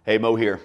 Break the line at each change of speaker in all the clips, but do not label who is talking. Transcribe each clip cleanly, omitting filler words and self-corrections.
Hey, Mo here.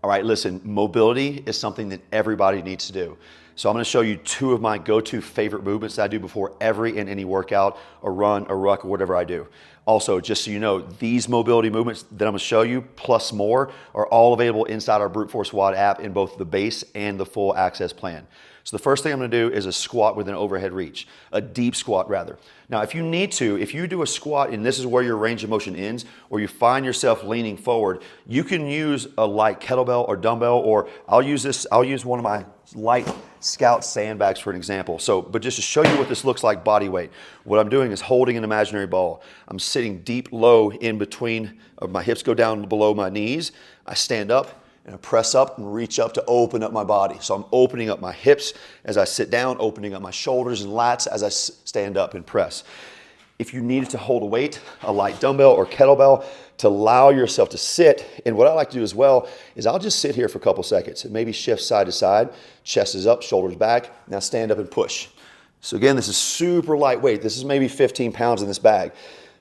All right, listen, mobility is something that everybody needs to do. So I'm gonna show you two of my go-to favorite movements that I do before every and any workout, a run, a ruck, or whatever I do. Also, just so you know, these mobility movements that I'm gonna show you, plus more, are all available inside our Brute Force WOD app in both the base and the full access plan. So the first thing I'm gonna do is a squat with an overhead reach, a deep squat rather. Now, if you need to, if you do a squat and this is where your range of motion ends, or you find yourself leaning forward, you can use a light kettlebell or dumbbell, or I'll use one of my light Scout sandbags for an example. But just to show you what this looks like body weight, what I'm doing is holding an imaginary ball. I'm sitting deep low in between, my hips go down below my knees. I stand up and I press up and reach up to open up my body. So I'm opening up my hips as I sit down, opening up my shoulders and lats as I stand up and press. If you needed to hold a weight, a light dumbbell or kettlebell, to allow yourself to sit. And what I like to do as well is I'll just sit here for a couple seconds and maybe shift side to side, chest is up, shoulders back. Now stand up and push. So again, this is super lightweight. This is maybe 15 pounds in this bag.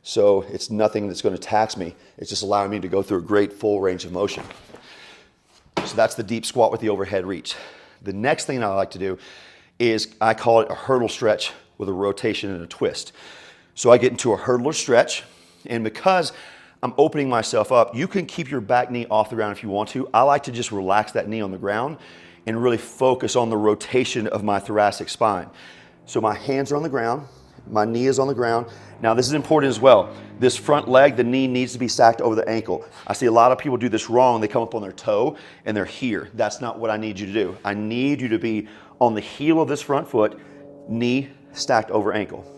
So it's nothing that's going to tax me. It's just allowing me to go through a great full range of motion. So that's the deep squat with the overhead reach. The next thing I like to do is I call it a hurdle stretch with a rotation and a twist. So I get into a hurdler stretch, and because I'm opening myself up, you can keep your back knee off the ground if you want to. I like to just relax that knee on the ground and really focus on the rotation of my thoracic spine. So my hands are on the ground, my knee is on the ground. Now this is important as well. This front leg, the knee needs to be stacked over the ankle. I see a lot of people do this wrong. They come up on their toe and they're here. That's not what I need you to do. I need you to be on the heel of this front foot, knee stacked over ankle.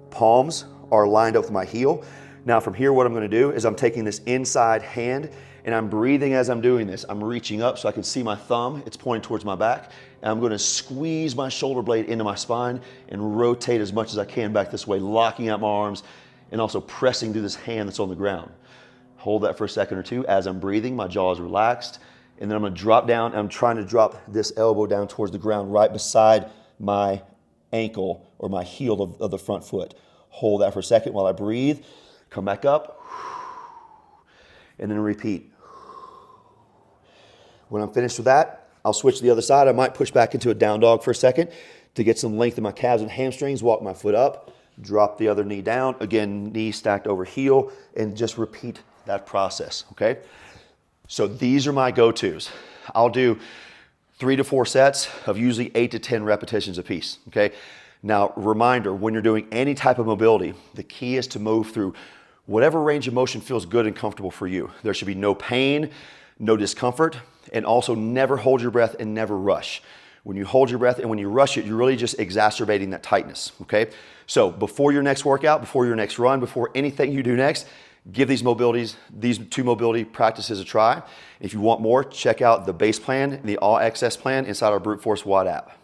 Palms are lined up with my heel. Now from here, what I'm gonna do is I'm taking this inside hand and I'm breathing as I'm doing this. I'm reaching up so I can see my thumb. It's pointing towards my back. And I'm gonna squeeze my shoulder blade into my spine and rotate as much as I can back this way, locking out my arms and also pressing through this hand that's on the ground. Hold that for a second or two. As I'm breathing, my jaw is relaxed. And then I'm gonna drop down. I'm trying to drop this elbow down towards the ground right beside my ankle or my heel of the front foot. Hold that for a second while I breathe. Come back up, and then repeat. When I'm finished with that, I'll switch to the other side. I might push back into a down dog for a second to get some length in my calves and hamstrings, walk my foot up, drop the other knee down, again, knee stacked over heel, and just repeat that process, okay? So these are my go-tos. I'll do 3 to 4 sets of usually 8 to 10 repetitions apiece, okay? Now, reminder, when you're doing any type of mobility, the key is to move through whatever range of motion feels good and comfortable for you. There should be no pain, no discomfort, and also never hold your breath and never rush. When you hold your breath and when you rush it, you're really just exacerbating that tightness, okay? So before your next workout, before your next run, before anything you do next, give these two mobility practices a try. If you want more, check out the base plan and the all access plan inside our Brute Force WOD app.